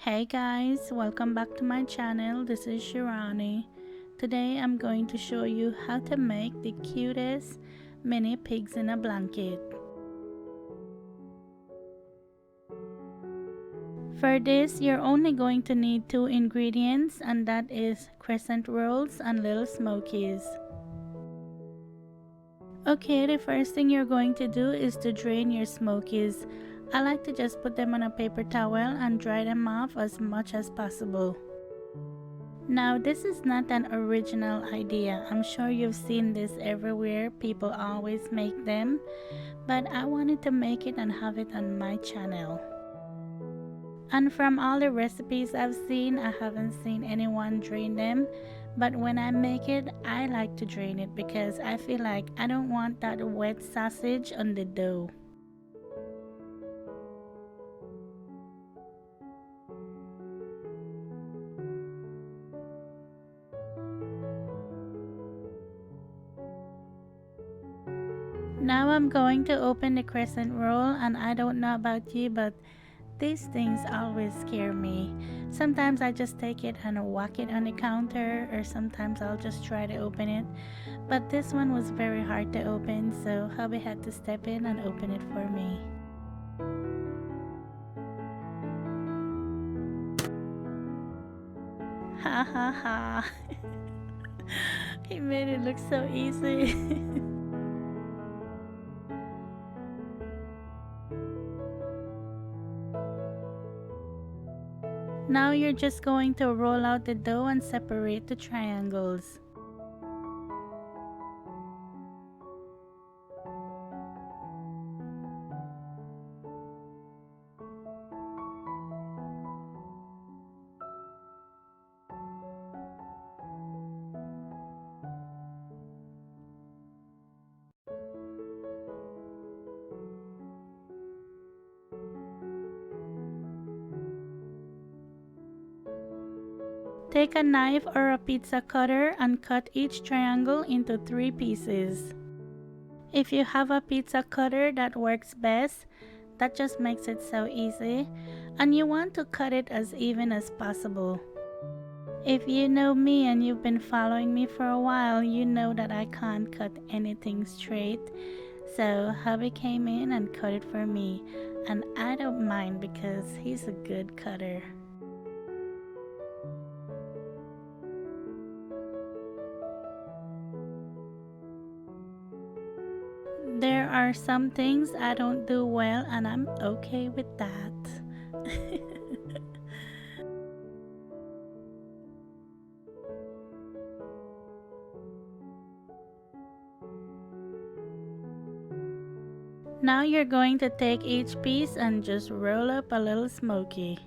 Hey guys, welcome back to my channel. This is Shirani. Today I'm going to show you how to make the cutest mini pigs in a blanket. For this, you're only going to need two ingredients, and that is Crescent rolls and Lil Smokies. Okay, the first thing you're going to do is to drain your smokies. I like to just put them on a paper towel and dry them off as much as possible. Now, this is not an original idea. I'm sure you've seen this everywhere. People always make them, but I wanted to make it and have it on my channel. And from all the recipes I've seen, I haven't seen anyone drain them. But when I make it, I like to drain it because I feel like I don't want that wet sausage on the dough. Now I'm going to open the crescent roll, and I don't know about you, but these things always scare me. Sometimes I just take it and whack it on the counter, or sometimes I'll just try to open it. But this one was very hard to open, so hubby had to step in and open it for me. Ha ha ha. He made it look so easy. Now you're just going to roll out the dough and separate the triangles. Take a knife or a pizza cutter and cut each triangle into 3 pieces. If you have a pizza cutter, that works best. That just makes it so easy. And you want to cut it as even as possible. If you know me and you've been following me for a while, you know that I can't cut anything straight. So hubby came in and cut it for me. And I don't mind because he's a good cutter. There are some things I don't do well, and I'm okay with that. Now you're going to take each piece and just roll up a little smoky.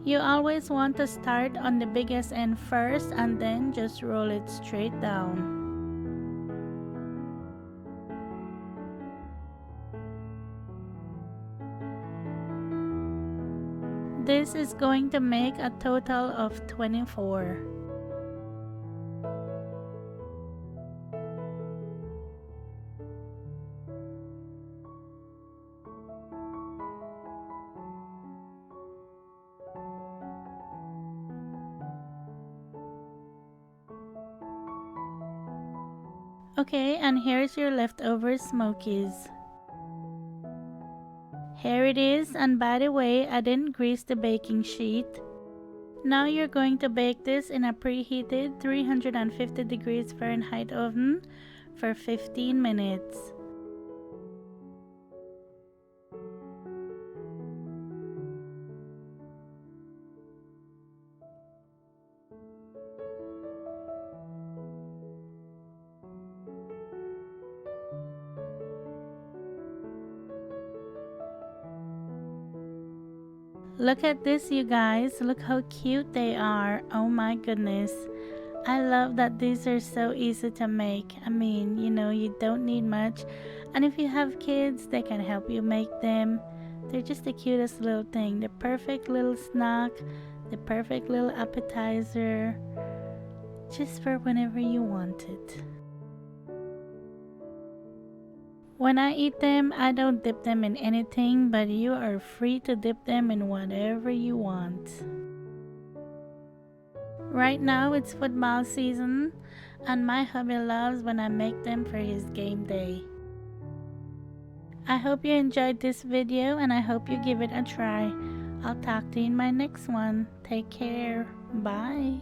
You always want to start on the biggest end first and then just roll it straight down. This is going to make a total of 24. Okay, and here's your leftover smokies. Here it is, and by the way, I didn't grease the baking sheet. Now you're going to bake this in a preheated 350 degrees Fahrenheit oven for 15 minutes. Look at this, you guys. Look how cute they are. Oh my goodness. I love that these are so easy to make. I mean, you don't need much. And if you have kids, they can help you make them. They're just the cutest little thing, the perfect little snack, the perfect little appetizer, just for whenever you want it. When I eat them, I don't dip them in anything, but you are free to dip them in whatever you want. Right now it's football season, and my hubby loves when I make them for his game day. I hope you enjoyed this video, and I hope you give it a try. I'll talk to you in my next one. Take care. Bye.